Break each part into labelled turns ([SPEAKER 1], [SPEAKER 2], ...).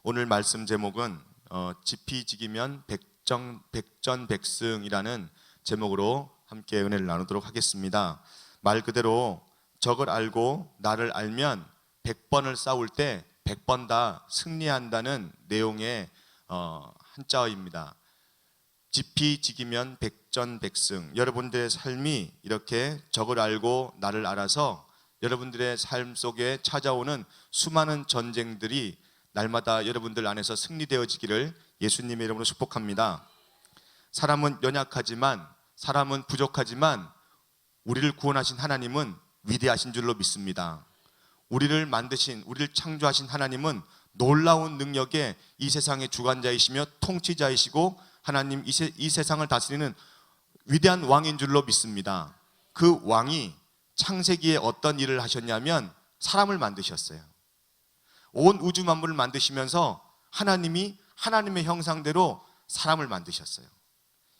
[SPEAKER 1] 오늘 말씀 제목은 지피지기면 백전백승이라는 제목으로 함께 은혜를 나누도록 하겠습니다. 말 그대로 적을 알고 나를 알면 100번을 싸울 때 100번 다 승리한다는 내용의 한자어입니다. 지피지기면 백전백승. 여러분들의 삶이 이렇게 적을 알고 나를 알아서 여러분들의 삶 속에 찾아오는 수많은 전쟁들이 날마다 여러분들 안에서 승리되어지기를 예수님의 이름으로 축복합니다. 사람은 연약하지만, 사람은 부족하지만 우리를 구원하신 하나님은 위대하신 줄로 믿습니다. 우리를 만드신, 우리를 창조하신 하나님은 놀라운 능력의 이 세상의 주관자이시며 통치자이시고 하나님 이 세상을 다스리는 위대한 왕인 줄로 믿습니다. 그 왕이 창세기에 어떤 일을 하셨냐면 사람을 만드셨어요. 온 우주 만물을 만드시면서 하나님이 하나님의 형상대로 사람을 만드셨어요.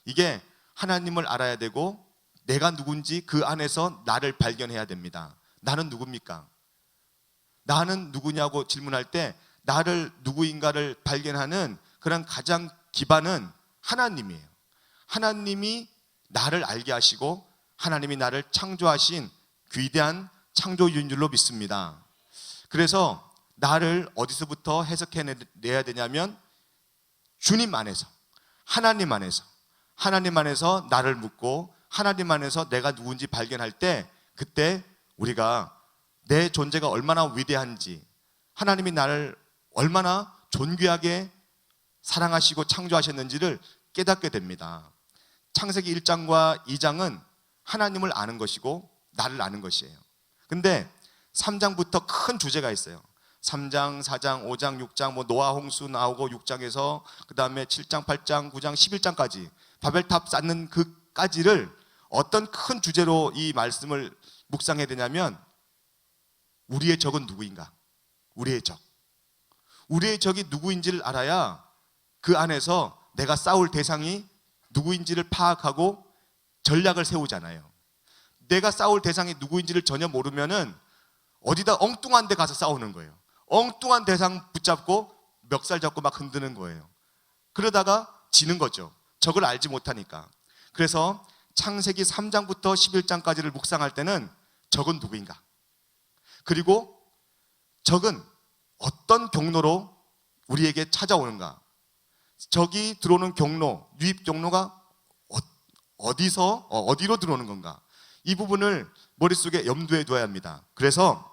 [SPEAKER 1] 이게 하나님을 알아야 되고 내가 누군지 그 안에서 나를 발견해야 됩니다. 나는 누굽니까? 나는 누구냐고 질문할 때 나를 누구인가를 발견하는 그런 가장 기반은 하나님이에요. 하나님이 나를 알게 하시고 하나님이 나를 창조하신 위대한 창조주인 줄로 믿습니다. 그래서 나를 어디서부터 해석해내야 되냐면 주님 안에서, 하나님 안에서 나를 묻고 하나님 안에서 내가 누군지 발견할 때 그때 우리가 내 존재가 얼마나 위대한지, 하나님이 나를 얼마나 존귀하게 사랑하시고 창조하셨는지를 깨닫게 됩니다. 창세기 1장과 2장은 하나님을 아는 것이고 나를 아는 것이에요. 근데 3장부터 큰 주제가 있어요. 3장, 4장, 5장, 6장 노아 홍수 나오고 6장에서 그 다음에 7장, 8장, 9장, 11장까지 바벨탑 쌓는 그까지를 어떤 큰 주제로 이 말씀을 묵상해야 되냐면 우리의 적은 누구인가? 우리의 적이 누구인지를 알아야 그 안에서 내가 싸울 대상이 누구인지를 파악하고 전략을 세우잖아요. 내가 싸울 대상이 누구인지를 전혀 모르면은 어디다 엉뚱한 데 가서 싸우는 거예요. 엉뚱한 대상 붙잡고 멱살 잡고 막 흔드는 거예요. 그러다가 지는 거죠. 적을 알지 못하니까. 그래서 창세기 3장부터 11장까지를 묵상할 때는 적은 누구인가? 그리고 적은 어떤 경로로 우리에게 찾아오는가? 적이 들어오는 경로, 유입 경로가 어디로 들어오는 건가? 이 부분을 머릿속에 염두에 둬야 합니다. 그래서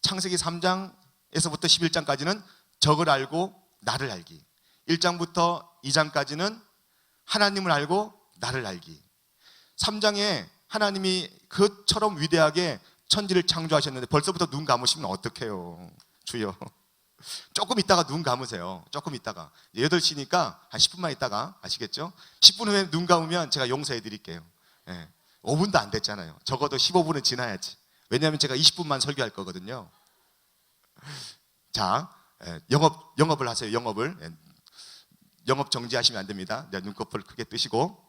[SPEAKER 1] 창세기 3장에서부터 11장까지는 적을 알고 나를 알기, 1장부터 2장까지는 하나님을 알고 나를 알기. 3장에 하나님이 그처럼 위대하게 천지를 창조하셨는데 벌써부터 눈 감으시면 어떡해요? 주여, 조금 있다가 눈 감으세요. 조금 있다가 8시니까 한 10분만 있다가, 아시겠죠? 10분 후에 눈 감으면 제가 용서해 드릴게요. 5분도 안 됐잖아요. 적어도 15분은 지나야지. 왜냐하면 제가 20분만 설교할 거거든요. 자, 영업을 하세요. 영업 정지하시면 안 됩니다. 눈꺼풀 크게 뜨시고,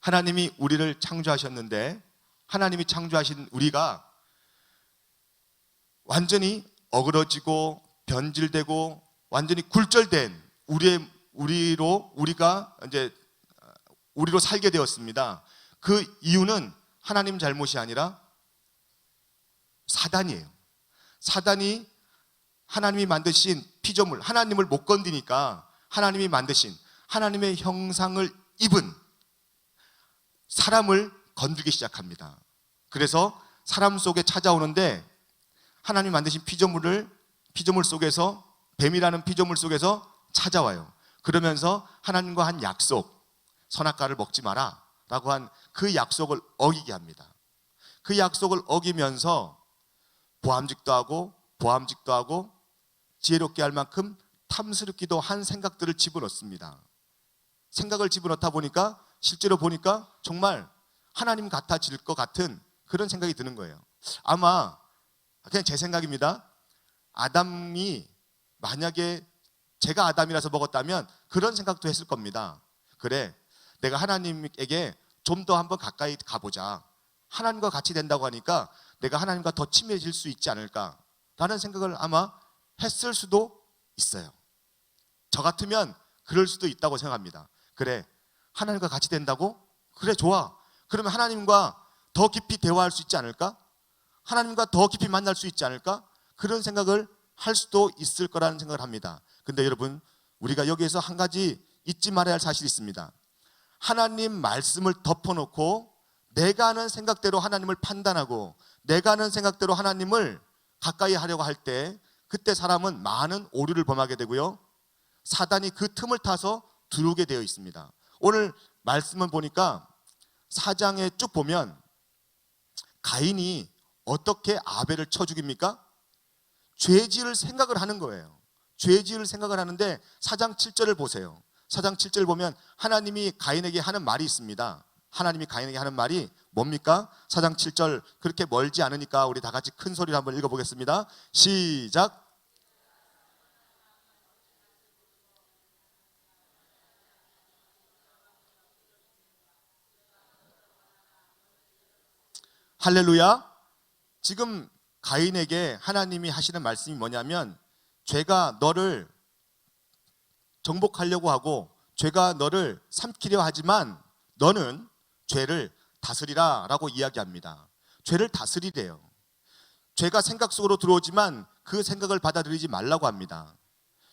[SPEAKER 1] 하나님이 우리를 창조하셨는데 하나님이 창조하신 우리가 완전히 어그러지고 변질되고 완전히 굴절된 우리로 살게 되었습니다. 그 이유는 하나님 잘못이 아니라 사단이에요. 사단이 하나님이 만드신 피조물, 하나님을 못 건드니까 하나님이 만드신 하나님의 형상을 입은 사람을 건들기 시작합니다. 그래서 사람 속에 찾아오는데 하나님이 만드신 피조물 속에서, 뱀이라는 피조물 속에서 찾아와요. 그러면서 하나님과 한 약속, 선악과를 먹지 마라 라고 한 그 약속을 어기게 합니다. 그 약속을 어기면서 보암직도 하고 지혜롭게 할 만큼 탐스럽기도 한 생각들을 집어넣습니다. 생각을 집어넣다 보니까 실제로 보니까 정말 하나님 같아질 것 같은 그런 생각이 드는 거예요. 아마 그냥 제 생각입니다. 아담이 만약에 제가 아담이라서 먹었다면 그런 생각도 했을 겁니다. 그래, 내가 하나님에게 좀 더 한번 가까이 가보자. 하나님과 같이 된다고 하니까 내가 하나님과 더 친해질 수 있지 않을까라는 생각을 아마 했을 수도 있어요. 저 같으면 그럴 수도 있다고 생각합니다. 그래, 하나님과 같이 된다고? 그래, 좋아. 그러면 하나님과 더 깊이 대화할 수 있지 않을까? 하나님과 더 깊이 만날 수 있지 않을까? 그런 생각을 할 수도 있을 거라는 생각을 합니다. 근데 여러분, 우리가 여기에서 한 가지 잊지 말아야 할 사실이 있습니다. 하나님 말씀을 덮어놓고 내가 하는 생각대로 하나님을 판단하고 내가 하는 생각대로 하나님을 가까이 하려고 할 때 그때 사람은 많은 오류를 범하게 되고요, 사단이 그 틈을 타서 들어오게 되어 있습니다. 오늘 말씀을 보니까 4장에 쭉 보면 가인이 어떻게 아벨을 쳐 죽입니까? 죄지을 생각을 하는 거예요. 죄지을 생각을 하는데 4장 7절을 보세요. 4장 7절을 보면 하나님이 가인에게 하는 말이 있습니다. 하나님이 가인에게 하는 말이 뭡니까? 4장 7절, 그렇게 멀지 않으니까 우리 다 같이 큰 소리로 한번 읽어보겠습니다. 시작. 할렐루야. 지금 가인에게 하나님이 하시는 말씀이 뭐냐면, 죄가 너를 정복하려고 하고 죄가 너를 삼키려 하지만 너는 죄를 다스리라 라고 이야기합니다. 죄를 다스리래요. 죄가 생각 속으로 들어오지만 그 생각을 받아들이지 말라고 합니다.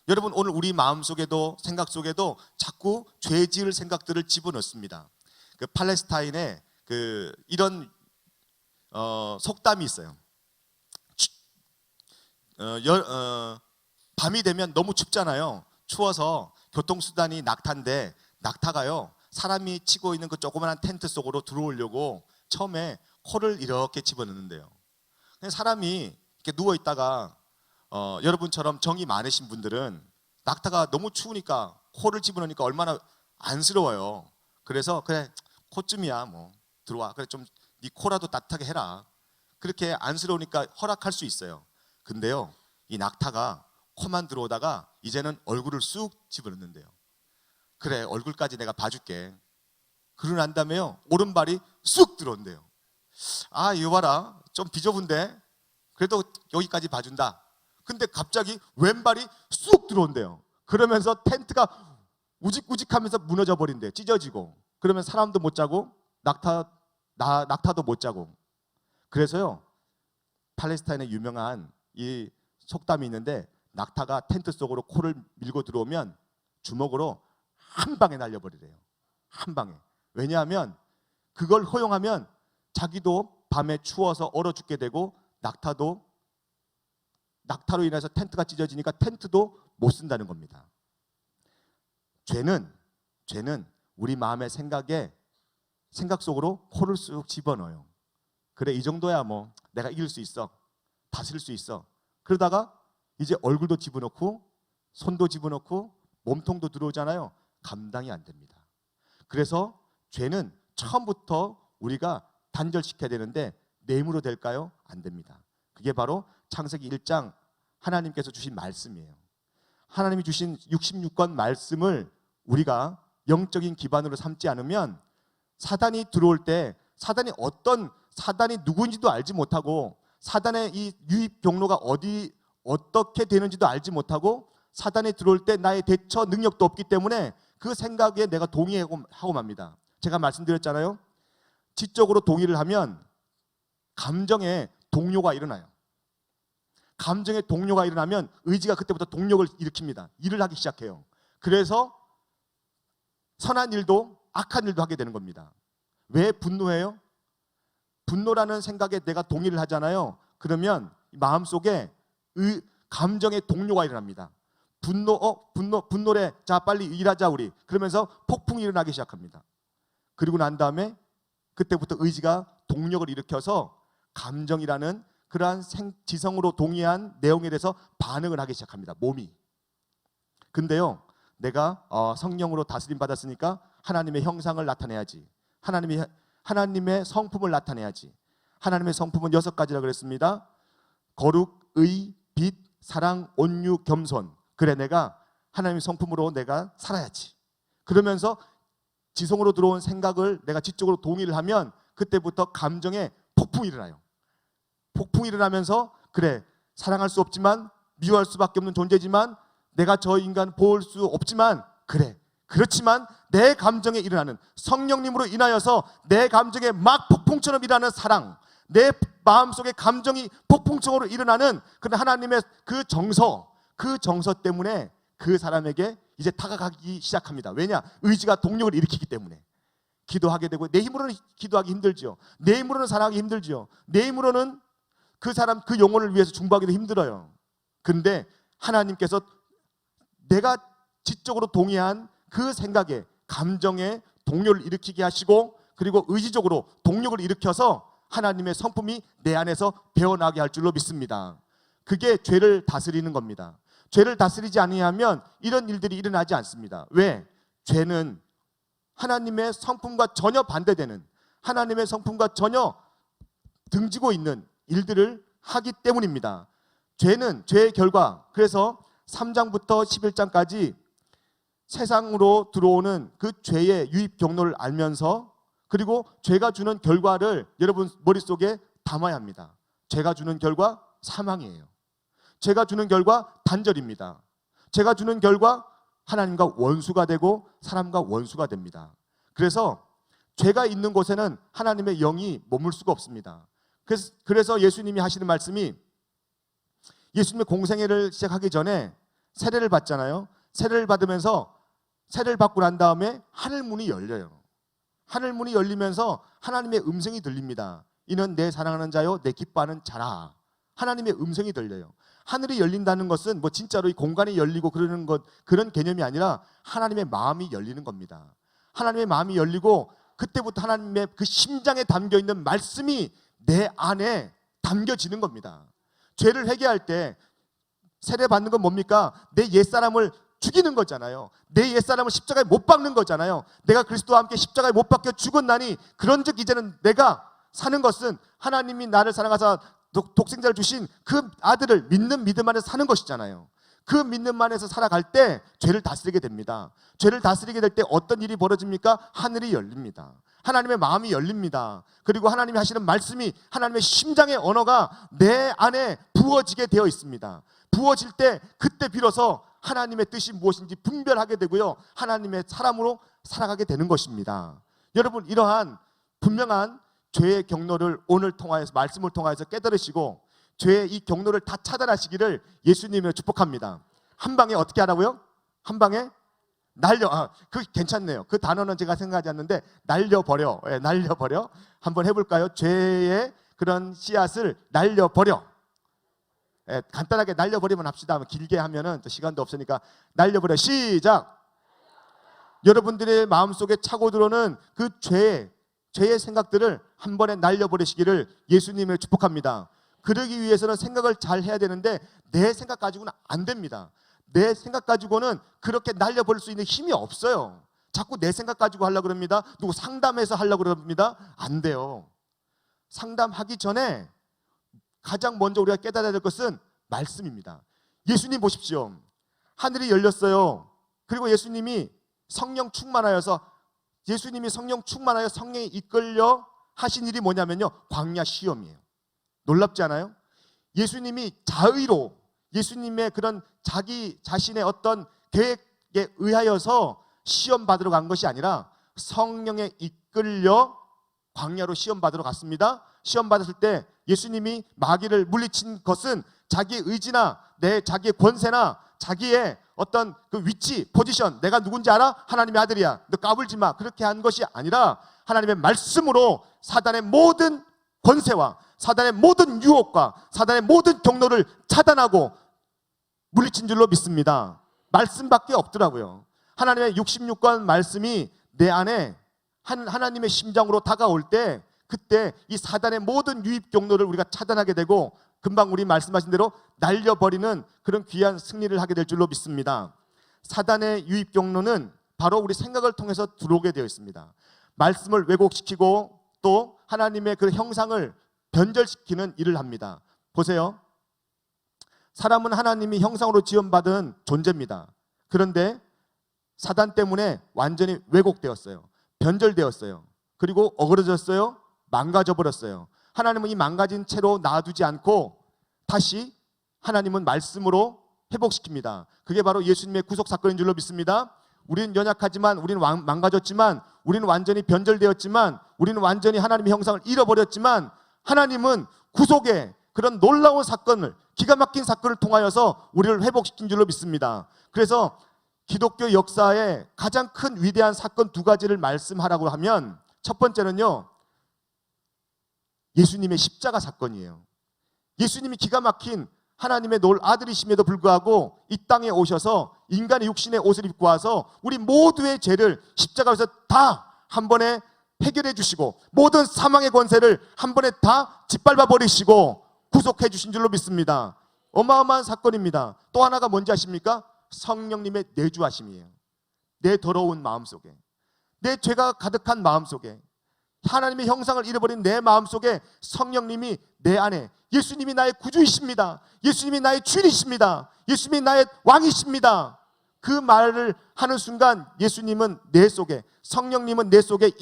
[SPEAKER 1] 여러분, 오늘 우리 마음속에도 생각 속에도 자꾸 죄 지을 생각들을 집어넣습니다. 그 팔레스타인에 이런 속담이 있어요. 밤이 되면 너무 춥잖아요. 추워서 교통수단이 낙타인데 낙타가요, 사람이 치고 있는 그 조그만한 텐트 속으로 들어오려고 처음에 코를 이렇게 집어넣는데요. 사람이 이렇게 누워 있다가 여러분처럼 정이 많으신 분들은 낙타가 너무 추우니까 코를 집어넣으니까 얼마나 안쓰러워요. 그래서 그래, 코쯤이야 뭐 들어와, 그래 좀 네 코라도 따뜻하게 해라. 그렇게 안쓰러우니까 허락할 수 있어요. 근데요, 이 낙타가 코만 들어오다가 이제는 얼굴을 쑥 집어넣는데요. 그래, 얼굴까지 내가 봐줄게. 그러고 난 다음에요, 오른발이 쑥 들어온대요. 아, 이거 봐라, 좀 비좁은데 그래도 여기까지 봐준다. 근데 갑자기 왼발이 쑥 들어온대요. 그러면서 텐트가 우직우직하면서 무너져 버린대요. 찢어지고. 그러면 사람도 못 자고 낙타도 못 자고. 그래서요, 팔레스타인에 유명한 이 속담이 있는데, 낙타가 텐트 속으로 코를 밀고 들어오면 주먹으로 한 방에 날려버리래요. 한 방에. 왜냐하면 그걸 허용하면 자기도 밤에 추워서 얼어 죽게 되고 낙타로 인해서 텐트가 찢어지니까 텐트도 못 쓴다는 겁니다. 죄는 우리 마음의 생각 속으로 코를 쑥 집어넣어요. 그래, 이 정도야 뭐 내가 이길 수 있어, 다스릴 수 있어. 그러다가 이제 얼굴도 집어넣고 손도 집어넣고 몸통도 들어오잖아요. 감당이 안 됩니다. 그래서 죄는 처음부터 우리가 단절시켜야 되는데 뇌물로 될까요? 안 됩니다. 그게 바로 창세기 1장 하나님께서 주신 말씀이에요. 하나님이 주신 66권 말씀을 우리가 영적인 기반으로 삼지 않으면 사단이 들어올 때 사단이 누구인지도 알지 못하고 사단의 이 유입 경로가 어떻게 되는지도 알지 못하고 사단이 들어올 때 나의 대처 능력도 없기 때문에 그 생각에 내가 동의하고 맙니다. 제가 말씀드렸잖아요. 지적으로 동의를 하면 감정에 동요가 일어나요. 감정에 동요가 일어나면 의지가 그때부터 동력을 일으킵니다. 일을 하기 시작해요. 그래서 선한 일도 악한 일도 하게 되는 겁니다. 왜 분노해요? 분노라는 생각에 내가 동의를 하잖아요. 그러면 마음속에 감정의 동요가 일어납니다. 분노래, 자 빨리 일하자 우리. 그러면서 폭풍이 일어나기 시작합니다. 그리고 난 다음에 그때부터 의지가 동력을 일으켜서 감정이라는 그러한 지성으로 동의한 내용에 대해서 반응을 하기 시작합니다. 몸이. 근데요, 내가 성령으로 다스림 받았으니까 하나님의 형상을 나타내야지. 하나님의 성품을 나타내야지. 하나님의 성품은 6가지라 그랬습니다. 거룩, 의, 빛, 사랑, 온유, 겸손. 그래, 내가 하나님의 성품으로 내가 살아야지. 그러면서 지성으로 들어온 생각을 내가 지적으로 동의를 하면 그때부터 감정에 폭풍이 일어나요. 폭풍이 일어나면서 그래, 사랑할 수 없지만 미워할 수밖에 없는 존재지만 내가 저 인간 보호할 수 없지만 그렇지만 내 감정에 일어나는 성령님으로 인하여서 내 감정에 막 폭풍처럼 일어나는 사랑, 내 마음속에 감정이 폭풍처럼 일어나는 그런 하나님의 그 정서 때문에 그 사람에게 이제 다가가기 시작합니다. 왜냐? 의지가 동력을 일으키기 때문에. 기도하게 되고, 내 힘으로는 기도하기 힘들죠. 내 힘으로는 사랑하기 힘들죠. 내 힘으로는 그 사람, 그 영혼을 위해서 중보하기도 힘들어요. 그런데 하나님께서 내가 지적으로 동의한 그 생각에, 감정에 동요를 일으키게 하시고, 그리고 의지적으로 동력을 일으켜서 하나님의 성품이 내 안에서 배어나게 할 줄로 믿습니다. 그게 죄를 다스리는 겁니다. 죄를 다스리지 아니하면 이런 일들이 일어나지 않습니다. 왜? 죄는 하나님의 성품과 전혀 반대되는, 하나님의 성품과 전혀 등지고 있는 일들을 하기 때문입니다. 죄는 죄의 결과, 그래서 3장부터 11장까지 세상으로 들어오는 그 죄의 유입 경로를 알면서, 그리고 죄가 주는 결과를 여러분 머릿속에 담아야 합니다. 죄가 주는 결과 사망이에요. 죄가 주는 결과 단절입니다. 죄가 주는 결과 하나님과 원수가 되고 사람과 원수가 됩니다. 그래서 죄가 있는 곳에는 하나님의 영이 머물 수가 없습니다. 그래서 예수님이 하시는 말씀이, 예수님의 공생애를 시작하기 전에 세례를 받잖아요. 세례를 받으면서, 세례를 받고 난 다음에 하늘문이 열려요. 하늘문이 열리면서 하나님의 음성이 들립니다. 이는 내 사랑하는 자요 내 기뻐하는 자라. 하나님의 음성이 들려요. 하늘이 열린다는 것은 뭐 진짜로 이 공간이 열리고 그러는 것, 그런 개념이 아니라 하나님의 마음이 열리는 겁니다. 하나님의 마음이 열리고, 그때부터 하나님의 그 심장에 담겨있는 말씀이 내 안에 담겨지는 겁니다. 죄를 회개할 때 세례 받는 건 뭡니까? 내 옛사람을 죽이는 거잖아요. 내 옛사람을 십자가에 못 박는 거잖아요. 내가 그리스도와 함께 십자가에 못 박혀 죽었나니 그런즉 이제는 내가 사는 것은 하나님이 나를 사랑하사 독생자를 주신 그 아들을 믿는 믿음 안에서 사는 것이잖아요. 그 믿음 안에서 살아갈 때 죄를 다스리게 됩니다. 죄를 다스리게 될 때 어떤 일이 벌어집니까? 하늘이 열립니다. 하나님의 마음이 열립니다. 그리고 하나님이 하시는 말씀이, 하나님의 심장의 언어가 내 안에 부어지게 되어 있습니다. 부어질 때 그때 비로소 하나님의 뜻이 무엇인지 분별하게 되고요, 하나님의 사람으로 살아가게 되는 것입니다. 여러분, 이러한 분명한 죄의 경로를 오늘 통하여서, 말씀을 통하여서 깨달으시고 죄의 이 경로를 다 차단하시기를 예수님으로 축복합니다. 한 방에 어떻게 하라고요? 한 방에 그 괜찮네요. 그 단어는 제가 생각하지 않는데 날려버려. 날려버려. 한번 해볼까요? 죄의 그런 씨앗을 날려버려. 간단하게 날려버리면 합시다. 길게 하면은 또 시간도 없으니까 날려버려. 시작. 여러분들의 마음속에 차고 들어오는 그 죄의 생각들을 한 번에 날려버리시기를 예수님을 축복합니다. 그러기 위해서는 생각을 잘 해야 되는데 내 생각 가지고는 안 됩니다. 내 생각 가지고는 그렇게 날려버릴 수 있는 힘이 없어요. 자꾸 내 생각 가지고 하려고 그럽니다. 누구 상담해서 하려고 그럽니다. 안 돼요. 상담하기 전에 가장 먼저 우리가 깨달아야 될 것은 말씀입니다. 예수님 보십시오. 하늘이 열렸어요. 그리고 예수님이 성령 충만하여서, 예수님이 성령 충만하여 성령에 이끌려 하신 일이 뭐냐면요, 광야 시험이에요. 놀랍지 않아요? 예수님이 자의로, 예수님의 그런 자기 자신의 어떤 계획에 의하여서 시험 받으러 간 것이 아니라 성령에 이끌려 광야로 시험 받으러 갔습니다. 시험 받았을 때 예수님이 마귀를 물리친 것은 자기의 의지나 자기의 권세나 자기의 어떤 그 위치, 포지션, 내가 누군지 알아? 하나님의 아들이야, 너 까불지 마, 그렇게 한 것이 아니라 하나님의 말씀으로 사단의 모든 권세와 사단의 모든 유혹과 사단의 모든 경로를 차단하고 물리친 줄로 믿습니다. 말씀밖에 없더라고요. 하나님의 66권 말씀이 내 안에 하나님의 심장으로 다가올 때, 그때 이 사단의 모든 유입 경로를 우리가 차단하게 되고, 금방 우리 말씀하신 대로 날려버리는 그런 귀한 승리를 하게 될 줄로 믿습니다. 사단의 유입 경로는 바로 우리 생각을 통해서 들어오게 되어 있습니다. 말씀을 왜곡시키고 또 하나님의 그 형상을 변절시키는 일을 합니다. 보세요. 사람은 하나님이 형상으로 지음받은 존재입니다. 그런데 사단 때문에 완전히 왜곡되었어요. 변절되었어요. 그리고 어그러졌어요. 망가져 버렸어요. 하나님은 이 망가진 채로 놔두지 않고 다시 하나님은 말씀으로 회복시킵니다. 그게 바로 예수님의 구속 사건인 줄로 믿습니다. 우리는 연약하지만, 우리는 망가졌지만, 우리는 완전히 변절되었지만, 우리는 완전히 하나님의 형상을 잃어버렸지만, 하나님은 구속의 그런 놀라운 사건을, 기가 막힌 사건을 통하여서 우리를 회복시킨 줄로 믿습니다. 그래서 기독교 역사의 가장 큰 위대한 사건 두 가지를 말씀하라고 하면, 첫 번째는요, 예수님의 십자가 사건이에요. 예수님이 기가 막힌 하나님의 아들이심에도 불구하고 이 땅에 오셔서 인간의 육신의 옷을 입고 와서 우리 모두의 죄를 십자가에서 다 한 번에 해결해 주시고, 모든 사망의 권세를 한 번에 다 짓밟아 버리시고 구속해 주신 줄로 믿습니다. 어마어마한 사건입니다. 또 하나가 뭔지 아십니까? 성령님의 내주하심이에요. 내 더러운 마음속에, 내 죄가 가득한 마음속에, 하나님의 형상을 잃어버린 내 마음속에 성령님이 내 안에, 예수님이 나의 구주이십니다, 예수님이 나의 주인이십니다, 예수님이 나의 왕이십니다, 그 말을 하는 순간 예수님은 내 속에, 성령님은 내 속에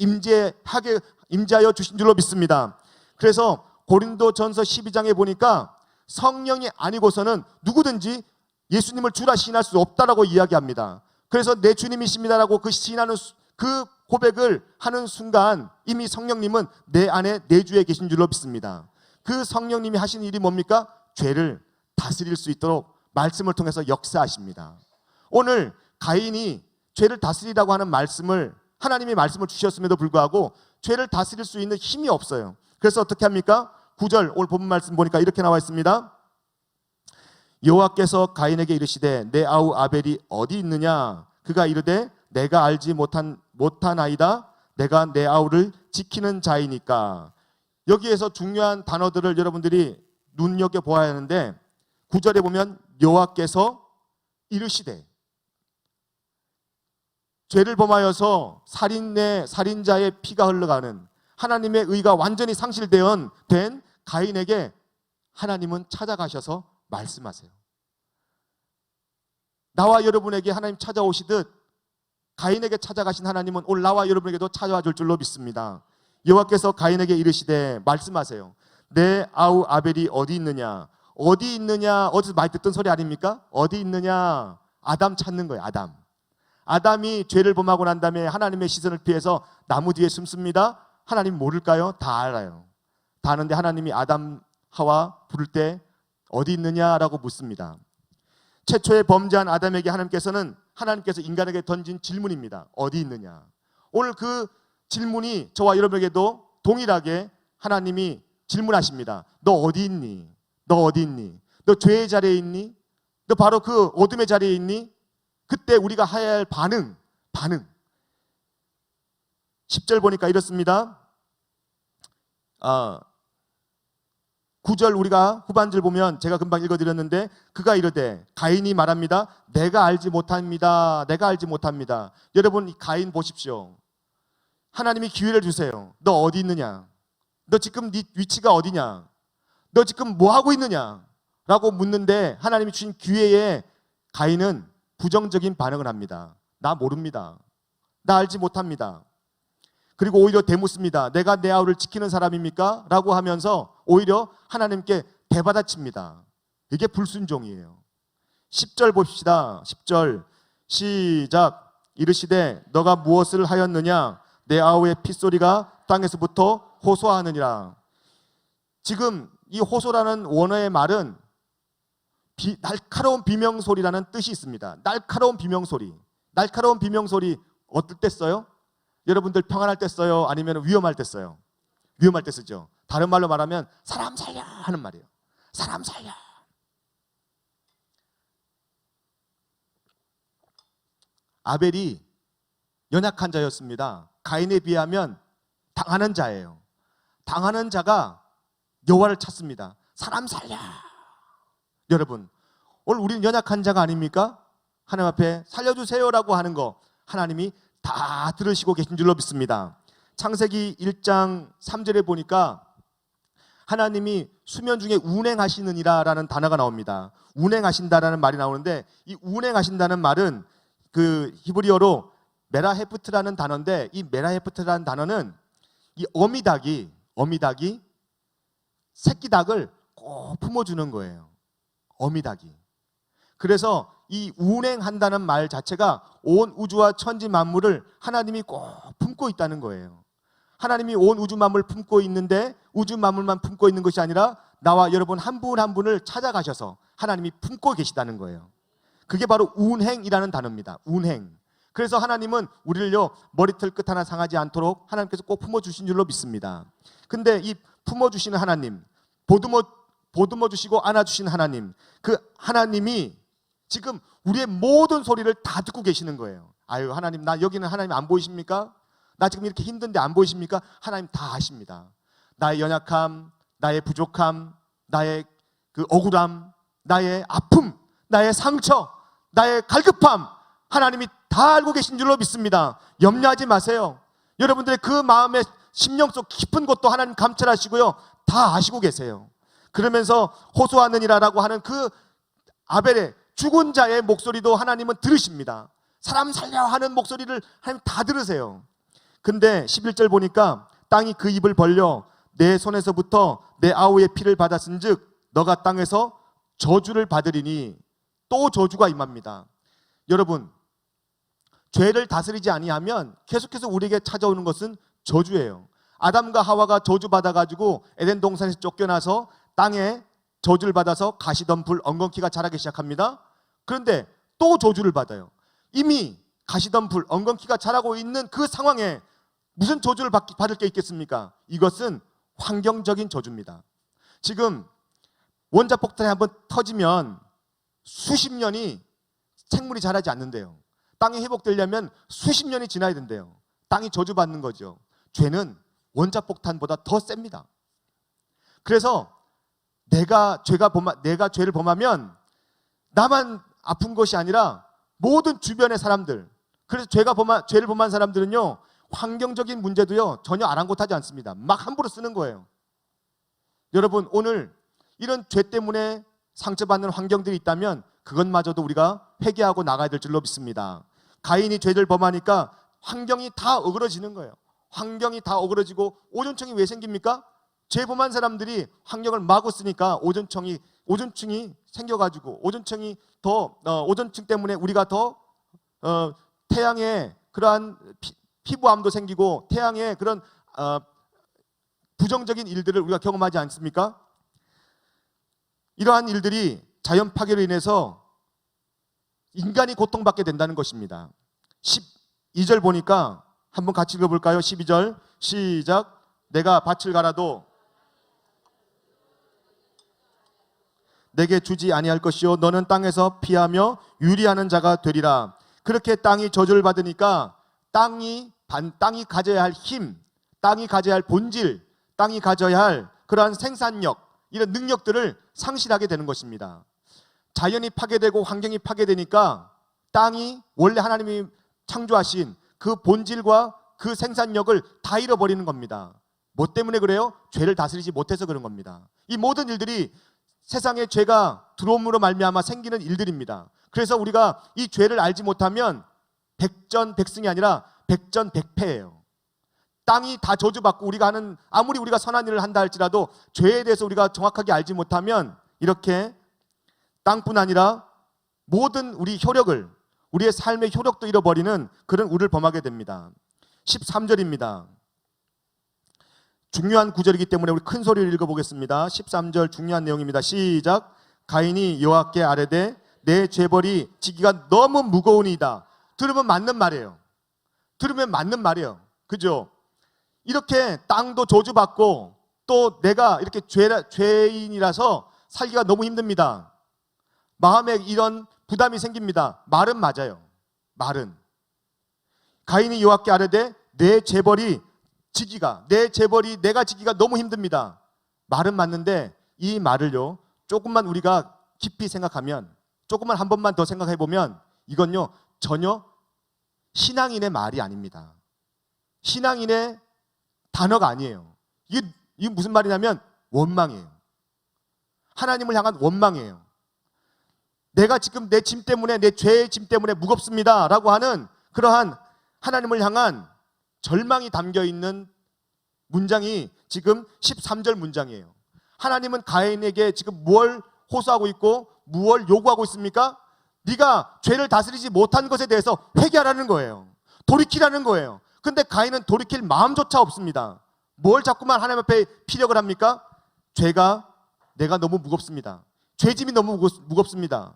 [SPEAKER 1] 임재하여 주신 줄로 믿습니다. 그래서 고린도전서 12장에 보니까 성령이 아니고서는 누구든지 예수님을 주라 시인할 수 없다라고 이야기합니다. 그래서 내 주님이십니다라고 그 시인하는 그 고백을 하는 순간 이미 성령님은 내 안에 내주에 계신 줄로 믿습니다. 그 성령님이 하신 일이 뭡니까? 죄를 다스릴 수 있도록 말씀을 통해서 역사하십니다. 오늘 가인이 죄를 다스리라고 하는 말씀을, 하나님이 말씀을 주셨음에도 불구하고 죄를 다스릴 수 있는 힘이 없어요. 그래서 어떻게 합니까? 9절 오늘 본문 말씀 보니까 이렇게 나와 있습니다. 여호와께서 가인에게 이르시되 내 아우 아벨이 어디 있느냐? 그가 이르되 내가 알지 못하나이다. 내가 내 아우를 지키는 자이니까. 여기에서 중요한 단어들을 여러분들이 눈여겨보아야 하는데, 9절에 보면 여호와께서 이르시되, 죄를 범하여서 살인자의 피가 흘러가는, 하나님의 의가 완전히 상실된 가인에게 하나님은 찾아가셔서 말씀하세요. 나와 여러분에게 하나님 찾아오시듯 가인에게 찾아가신 하나님은 오늘 나와 여러분에게도 찾아와 줄 줄로 믿습니다. 여호와께서 가인에게 이르시되 말씀하세요. 내 아우 아벨이 어디 있느냐? 어디 있느냐? 어디서 많이 듣던 소리 아닙니까? 어디 있느냐? 아담 찾는 거예요. 아담이 죄를 범하고 난 다음에 하나님의 시선을 피해서 나무 뒤에 숨습니다. 하나님 모를까요? 다 알아요. 다 아는데 하나님이 아담 하와 부를 때 어디 있느냐라고 묻습니다. 최초의 범죄한 아담에게 하나님께서 인간에게 던진 질문입니다. 어디 있느냐? 오늘 그 질문이 저와 여러분에게도 동일하게 하나님이 질문하십니다. 너 어디 있니? 너 어디 있니? 너 죄의 자리에 있니? 너 바로 그 어둠의 자리에 있니? 그때 우리가 해야 할 반응. 10절 보니까 이렇습니다. 9절 우리가 후반절 보면 제가 금방 읽어드렸는데, 그가 이르되, 가인이 말합니다. 내가 알지 못합니다. 내가 알지 못합니다. 여러분, 이 가인 보십시오. 하나님이 기회를 주세요. 너 어디 있느냐? 너 지금 네 위치가 어디냐? 너 지금 뭐 하고 있느냐? 라고 묻는데 하나님이 주신 기회에 가인은 부정적인 반응을 합니다. 나 모릅니다. 나 알지 못합니다. 그리고 오히려 대묻습니다. 내가 내 아우를 지키는 사람입니까? 라고 하면서 오히려 하나님께 대받아칩니다. 이게 불순종이에요. 10절 봅시다. 10절 시작. 이르시되 너가 무엇을 하였느냐? 내 아우의 핏소리가 땅에서부터 호소하느니라. 지금 이 호소라는 원어의 말은 날카로운 비명소리라는 뜻이 있습니다. 날카로운 비명소리. 날카로운 비명소리 어떨 때 써요? 여러분들 평안할 때 써요? 아니면 위험할 때 써요? 위험할 때 쓰죠. 다른 말로 말하면 사람 살려 하는 말이에요. 사람 살려. 아벨이 연약한 자였습니다. 가인에 비하면 당하는 자예요. 당하는 자가 여호와를 찾습니다. 사람 살려. 여러분, 오늘 우리는 연약한 자가 아닙니까? 하나님 앞에 살려주세요라고 하는 거 하나님이 다 들으시고 계신 줄로 믿습니다. 창세기 1장 3절에 보니까 하나님이 수면 중에 운행하시느니라라는 단어가 나옵니다. 운행하신다라는 말이 나오는데, 이 운행하신다는 말은 그 히브리어로 메라헤프트라는 단어인데, 이 메라헤프트라는 단어는 이 어미닭이 새끼 닭을 꼭 품어주는 거예요. 어미닭이. 그래서 이 운행한다는 말 자체가 온 우주와 천지 만물을 하나님이 꼭 품고 있다는 거예요. 하나님이 온 우주 만물을 품고 있는데 우주 만물만 품고 있는 것이 아니라 나와 여러분 한 분 한 분을 찾아가셔서 하나님이 품고 계시다는 거예요. 그게 바로 운행이라는 단어입니다. 운행. 그래서 하나님은 우리를요 머리털 끝 하나 상하지 않도록 하나님께서 꼭 품어주신 줄로 믿습니다. 근데 이 품어주시는 하나님, 보듬어 주시고 안아주신 하나님, 그 하나님이 지금 우리의 모든 소리를 다 듣고 계시는 거예요. 아유 하나님, 나 여기는 하나님 안 보이십니까? 나 지금 이렇게 힘든데 안 보이십니까? 하나님 다 아십니다. 나의 연약함, 나의 부족함, 나의 그 억울함, 나의 아픔, 나의 상처, 나의 갈급함, 하나님이 다 알고 계신 줄로 믿습니다. 염려하지 마세요. 여러분들의 그 마음의 심령 속 깊은 곳도 하나님 감찰하시고요, 다 아시고 계세요. 그러면서 호소하느니라라고 하는 그 아벨의 죽은 자의 목소리도 하나님은 들으십니다. 사람 살려 하는 목소리를 하나님 다 들으세요. 근데 11절 보니까 땅이 그 입을 벌려 내 손에서부터 내 아우의 피를 받았은즉 너가 땅에서 저주를 받으리니, 또 저주가 임합니다. 여러분, 죄를 다스리지 아니하면 계속해서 우리에게 찾아오는 것은 저주예요. 아담과 하와가 저주받아가지고 에덴 동산에서 쫓겨나서 땅에 저주를 받아서 가시덤불, 엉겅퀴가 자라기 시작합니다. 그런데 또 저주를 받아요. 이미 가시덤불, 엉겅퀴가 자라고 있는 그 상황에 무슨 저주를 받을 게 있겠습니까? 이것은 환경적인 저주입니다. 지금 원자폭탄이 한번 터지면 수십 년이 생물이 자라지 않는데요. 땅이 회복되려면 수십 년이 지나야 된대요. 땅이 저주받는 거죠. 죄는 원자폭탄보다 더 셉니다. 그래서 내가 죄를 범하면 나만 아픈 것이 아니라 모든 주변의 사람들, 그래서 죄를 범한 사람들은요 환경적인 문제도요 전혀 아랑곳하지 않습니다. 막 함부로 쓰는 거예요. 여러분, 오늘 이런 죄 때문에 상처받는 환경들이 있다면 그것마저도 우리가 회개하고 나가야 될 줄로 믿습니다. 가인이 죄를 범하니까 환경이 다 어그러지는 거예요. 환경이 다 어그러지고 오존층이 왜 생깁니까? 죄 범한 사람들이 환경을 마구 쓰니까 오존층이 생겨가지고 오존층 때문에 우리가 더 태양에 그러한 피부암도 생기고 태양의 그런 부정적인 일들을 우리가 경험하지 않습니까? 이러한 일들이 자연 파괴로 인해서 인간이 고통받게 된다는 것입니다. 12절 보니까 한번 같이 읽어볼까요? 12절 시작. 내가 밭을 갈아도 내게 주지 아니할 것이요 너는 땅에서 피하며 유리하는 자가 되리라. 그렇게 땅이 저주를 받으니까 땅이 가져야 할 힘, 땅이 가져야 할 본질, 땅이 가져야 할 그러한 생산력, 이런 능력들을 상실하게 되는 것입니다. 자연이 파괴되고 환경이 파괴되니까 땅이 원래 하나님이 창조하신 그 본질과 그 생산력을 다 잃어버리는 겁니다. 뭐 때문에 그래요? 죄를 다스리지 못해서 그런 겁니다. 이 모든 일들이 세상에 죄가 들어옴으로 말미암아 생기는 일들입니다. 그래서 우리가 이 죄를 알지 못하면 백전백승이 아니라 백전백패예요. 땅이 다 저주받고 아무리 우리가 선한 일을 한다 할지라도 죄에 대해서 우리가 정확하게 알지 못하면 이렇게 땅뿐 아니라 모든 우리의 삶의 효력도 잃어버리는 그런 우를 범하게 됩니다. 13절입니다. 중요한 구절이기 때문에 우리 큰 소리를 읽어보겠습니다. 13절 중요한 내용입니다. 시작. 가인이 여호와께 아뢰되 내 죄벌이 지기가 너무 무거우니이다. 들으면 맞는 말이에요. 그죠? 이렇게 땅도 저주받고 또 내가 이렇게 죄인이라서 살기가 너무 힘듭니다. 마음에 이런 부담이 생깁니다. 말은 맞아요. 말은. 가인이 여호와께 아뢰되 내 죄벌이 내가 지기가 너무 힘듭니다. 말은 맞는데 이 말을요 조금만 우리가 깊이 생각하면, 조금만 한 번만 더 생각해 보면 이건요 전혀 신앙인의 말이 아닙니다. 신앙인의 단어가 아니에요. 이게 무슨 말이냐면 원망이에요. 하나님을 향한 원망이에요. 내가 지금 내 짐 때문에, 내 죄의 짐 때문에 무겁습니다 라고 하는 그러한 하나님을 향한 절망이 담겨있는 문장이 지금 13절 문장이에요. 하나님은 가인에게 지금 뭘 호소하고 있고 무엇을 요구하고 있습니까? 네가 죄를 다스리지 못한 것에 대해서 회개하라는 거예요. 돌이키라는 거예요. 근데 가인은 돌이킬 마음조차 없습니다. 뭘 자꾸만 하나님 앞에 피력을 합니까? 내가 너무 무겁습니다. 죄짐이 너무 무겁습니다.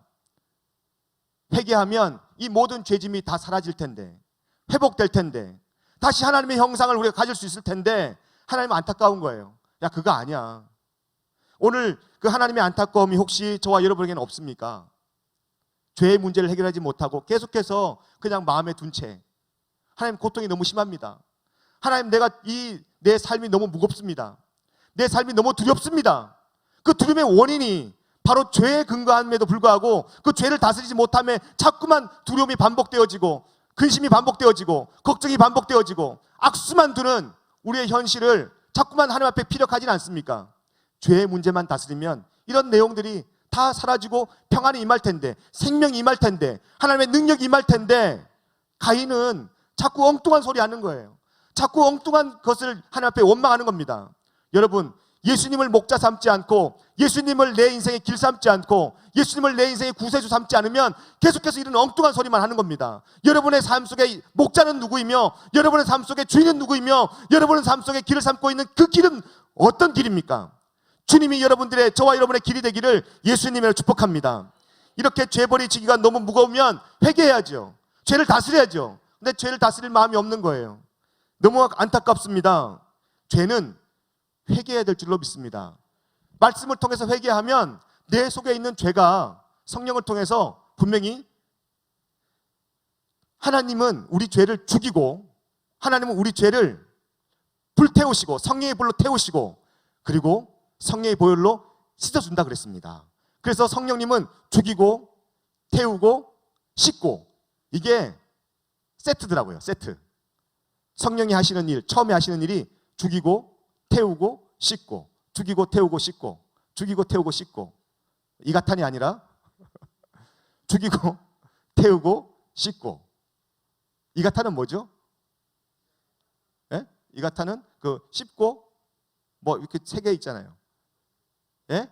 [SPEAKER 1] 회개하면 이 모든 죄짐이 다 사라질 텐데, 회복될 텐데, 다시 하나님의 형상을 우리가 가질 수 있을 텐데, 하나님은 안타까운 거예요. 야, 그거 아니야. 오늘 그 하나님의 안타까움이 혹시 저와 여러분에게는 없습니까? 죄의 문제를 해결하지 못하고 계속해서 그냥 마음에 둔 채, 하나님 고통이 너무 심합니다. 하나님, 내 삶이 너무 무겁습니다. 내 삶이 너무 두렵습니다. 그 두려움의 원인이 바로 죄에 근거함에도 불구하고 그 죄를 다스리지 못함에 자꾸만 두려움이 반복되어지고 근심이 반복되어지고 걱정이 반복되어지고 악수만 두는 우리의 현실을 자꾸만 하나님 앞에 피력하지는 않습니까? 죄의 문제만 다스리면 이런 내용들이 다 사라지고 평안이 임할 텐데, 생명이 임할 텐데, 하나님의 능력이 임할 텐데, 가인은 자꾸 엉뚱한 소리 하는 거예요. 자꾸 엉뚱한 것을 하나님 앞에 원망하는 겁니다. 여러분, 예수님을 목자 삼지 않고, 예수님을 내 인생의 길 삼지 않고, 예수님을 내 인생의 구세주 삼지 않으면 계속해서 이런 엉뚱한 소리만 하는 겁니다. 여러분의 삶 속에 목자는 누구이며, 여러분의 삶 속에 주인은 누구이며, 여러분의 삶 속에 길을 삼고 있는 그 길은 어떤 길입니까? 주님이 저와 여러분의 길이 되기를 예수님을 축복합니다. 이렇게 죄벌이 지기가 너무 무거우면 회개해야죠. 죄를 다스려야죠. 근데 죄를 다스릴 마음이 없는 거예요. 너무 안타깝습니다. 죄는 회개해야 될 줄로 믿습니다. 말씀을 통해서 회개하면 내 속에 있는 죄가 성령을 통해서 분명히, 하나님은 우리 죄를 죽이고, 하나님은 우리 죄를 불태우시고 성령의 불로 태우시고, 그리고 성령의 보혈로 씻어준다 그랬습니다. 그래서 성령님은 죽이고 태우고 씻고, 이게 세트더라고요. 세트. 성령이 하시는 일, 처음에 하시는 일이 죽이고 태우고 씻고, 죽이고 태우고 씻고, 죽이고 태우고 씻고. 이가탄이 아니라 죽이고 태우고 씻고. 이가탄은 뭐죠? 예? 이가탄은 그 씹고 뭐 이렇게 세 개 있잖아요. 예?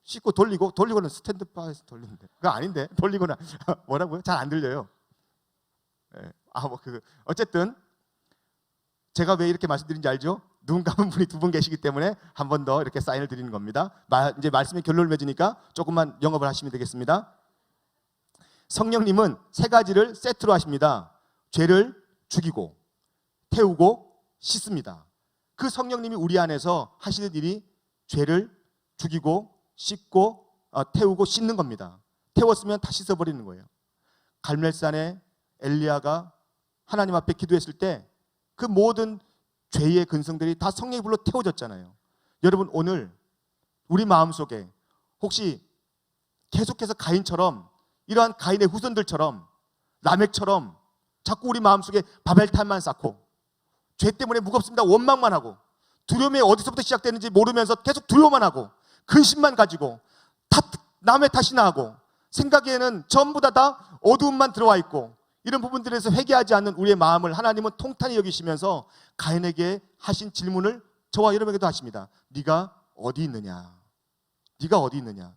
[SPEAKER 1] 씻고 돌리고는 스탠드바에서 돌리는데 그거 아닌데, 돌리고는 뭐라고요? 잘 안 들려요. 예. 어쨌든 제가 왜 이렇게 말씀드린지 알죠? 눈 감은 분이 두 분 계시기 때문에 한 번 더 이렇게 사인을 드리는 겁니다. 이제 말씀의 결론을 맺으니까 조금만 영업을 하시면 되겠습니다. 성령님은 세 가지를 세트로 하십니다. 죄를 죽이고 태우고 씻습니다. 그 성령님이 우리 안에서 하시는 일이 죄를 죽이고 씻고 태우고 씻는 겁니다. 태웠으면 다 씻어버리는 거예요. 갈멜산에 엘리야가 하나님 앞에 기도했을 때 그 모든 죄의 근성들이 다 성령의 불로 태워졌잖아요. 여러분, 오늘 우리 마음속에 혹시 계속해서 가인처럼, 이러한 가인의 후손들처럼, 라멕처럼 자꾸 우리 마음속에 바벨탑만 쌓고 죄 때문에 무겁습니다 원망만 하고, 두려움이 어디서부터 시작되는지 모르면서 계속 두려워만 하고, 근심만 가지고 남의 탓이나 하고, 생각에는 전부 다 어두움만 들어와 있고, 이런 부분들에서 회개하지 않는 우리의 마음을 하나님은 통탄히 여기시면서 가인에게 하신 질문을 저와 여러분에게도 하십니다. 네가 어디 있느냐? 네가 어디 있느냐?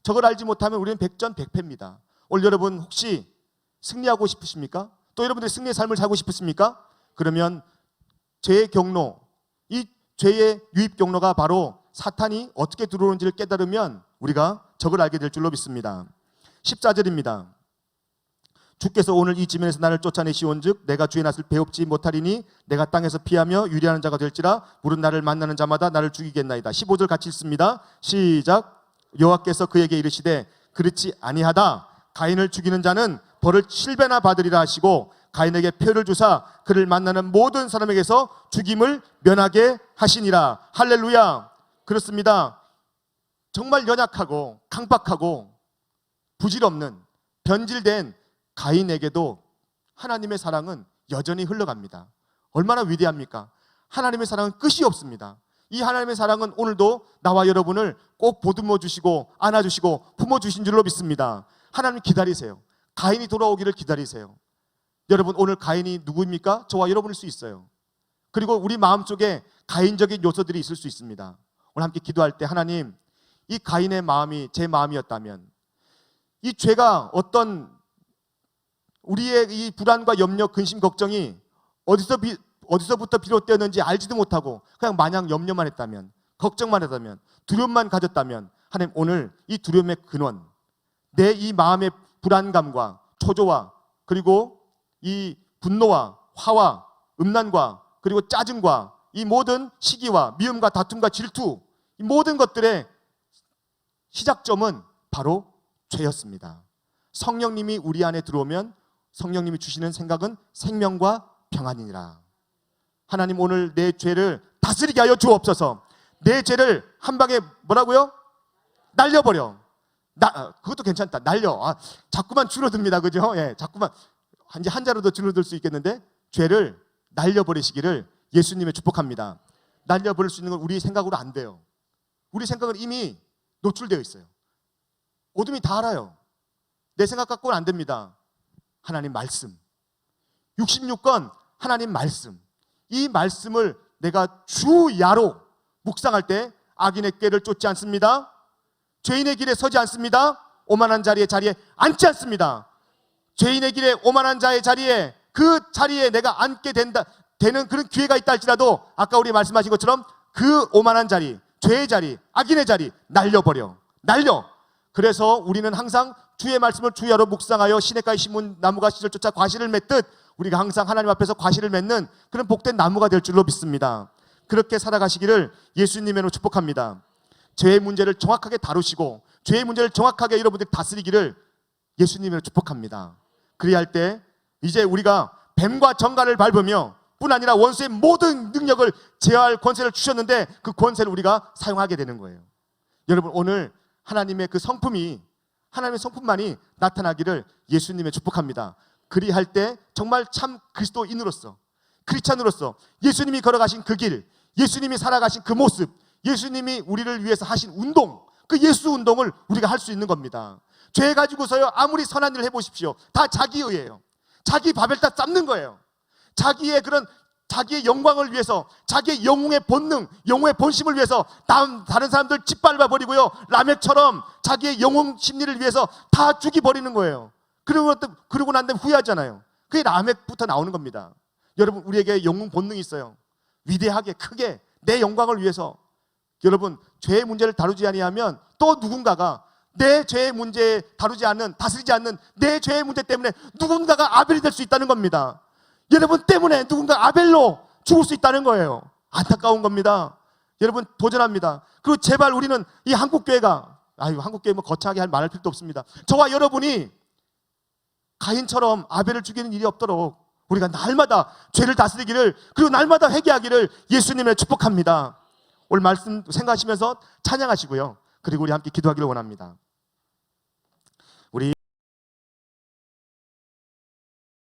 [SPEAKER 1] 저걸 알지 못하면 우리는 백전백패입니다. 오늘 여러분 혹시 승리하고 싶으십니까? 또 여러분들이 승리의 삶을 살고 싶으십니까? 그러면 죄의 경로, 이 죄의 유입 경로가 바로 사탄이 어떻게 들어오는지를 깨달으면 우리가 저걸 알게 될 줄로 믿습니다. 14절입니다. 주께서 오늘 이 지면에서 나를 쫓아내시온즉 내가 주의 낯을 배웁지 못하리니 내가 땅에서 피하며 유리하는 자가 될지라 물은 나를 만나는 자마다 나를 죽이겠나이다. 15절 같이 읽습니다. 시작. 여호와께서 그에게 이르시되 그렇지 아니하다. 가인을 죽이는 자는 벌을 7배나 받으리라 하시고 가인에게 표를 주사 그를 만나는 모든 사람에게서 죽임을 면하게 하시니라. 할렐루야. 그렇습니다. 정말 연약하고 강박하고 부질없는 변질된 가인에게도 하나님의 사랑은 여전히 흘러갑니다. 얼마나 위대합니까? 하나님의 사랑은 끝이 없습니다. 이 하나님의 사랑은 오늘도 나와 여러분을 꼭 보듬어 주시고 안아주시고 품어주신 줄로 믿습니다. 하나님 기다리세요. 가인이 돌아오기를 기다리세요. 여러분, 오늘 가인이 누구입니까? 저와 여러분일 수 있어요. 그리고 우리 마음속에 가인적인 요소들이 있을 수 있습니다. 오늘 함께 기도할 때 하나님, 이 가인의 마음이 제 마음이었다면, 이 죄가 어떤 우리의 이 불안과 염려, 근심, 걱정이 어디서부터 비롯되었는지 알지도 못하고 그냥 마냥 염려만 했다면, 걱정만 했다면, 두려움만 가졌다면, 하나님 오늘 이 두려움의 근원, 내 이 마음의 불안감과 초조와 그리고 이 분노와 화와 음란과 그리고 짜증과 이 모든 시기와 미움과 다툼과 질투, 이 모든 것들의 시작점은 바로 죄였습니다. 성령님이 우리 안에 들어오면 성령님이 주시는 생각은 생명과 평안이니라. 하나님 오늘 내 죄를 다스리게 하여 주옵소서. 내 죄를 한 방에 뭐라고요? 날려버려. 그것도 괜찮다. 날려. 자꾸만 줄어듭니다. 그죠? 예, 자꾸만 이제 한 자로 더 줄어들 수 있겠는데, 죄를 날려버리시기를 예수님의 축복합니다. 날려버릴 수 있는 건 우리 생각으로 안 돼요. 우리 생각은 이미 노출되어 있어요. 어둠이 다 알아요. 내 생각 갖고는 안 됩니다. 하나님 말씀, 66권 하나님 말씀, 이 말씀을 내가 주야로 묵상할 때 악인의 꾀를 쫓지 않습니다. 죄인의 길에 서지 않습니다. 오만한 자리에 앉지 않습니다. 죄인의 길에 오만한 자의 자리에, 그 자리에 내가 앉게 되는 그런 기회가 있다 할지라도 아까 우리 말씀하신 것처럼 그 오만한 자리, 죄의 자리, 악인의 자리 날려. 그래서 우리는 항상 주의 말씀을 주야로 묵상하여 시냇가의 심은 나무가 씨를 쫓아 과실을 맺듯 우리가 항상 하나님 앞에서 과실을 맺는 그런 복된 나무가 될 줄로 믿습니다. 그렇게 살아가시기를 예수님으로 축복합니다. 죄의 문제를 정확하게 다루시고 죄의 문제를 정확하게 여러분들이 다스리기를 예수님으로 축복합니다. 그리할 때 이제 우리가 뱀과 정갈을 밟으며 뿐 아니라 원수의 모든 능력을 제어할 권세를 주셨는데 그 권세를 우리가 사용하게 되는 거예요. 여러분 오늘 하나님의 그 성품이, 하나님의 성품만이 나타나기를 예수님의 축복합니다. 그리할 때 정말 참 그리스도인으로서, 크리스찬으로서 예수님이 걸어가신 그 길, 예수님이 살아가신 그 모습, 예수님이 우리를 위해서 하신 운동, 그 예수 운동을 우리가 할 수 있는 겁니다. 죄 가지고서요 아무리 선한 일을 해보십시오, 다 자기의예요. 자기 바벨탑 쌓는 거예요. 자기의 영광을 위해서, 자기의 영웅의 본능, 영웅의 본심을 위해서 다른 사람들 짓밟아 버리고요, 라멕처럼 자기의 영웅 심리를 위해서 다 죽이버리는 거예요. 그러고 난 다음에 후회하잖아요. 그게 라멕부터 나오는 겁니다. 여러분 우리에게 영웅 본능이 있어요. 위대하게 크게 내 영광을 위해서. 여러분 죄의 문제를 다루지 아니하면 또 누군가가 내 죄의 문제 다루지 않는, 다스리지 않는 내 죄의 문제 때문에 누군가가 아벨이 될 수 있다는 겁니다. 여러분 때문에 누군가 아벨로 죽을 수 있다는 거예요. 안타까운 겁니다. 여러분 도전합니다. 그리고 제발 우리는 이 한국교회가, 한국교회 뭐 거창하게 말할 필요도 없습니다. 저와 여러분이 가인처럼 아벨을 죽이는 일이 없도록 우리가 날마다 죄를 다스리기를, 그리고 날마다 회개하기를 예수님을 축복합니다. 오늘 말씀 생각하시면서 찬양하시고요, 그리고 우리 함께 기도하기를 원합니다.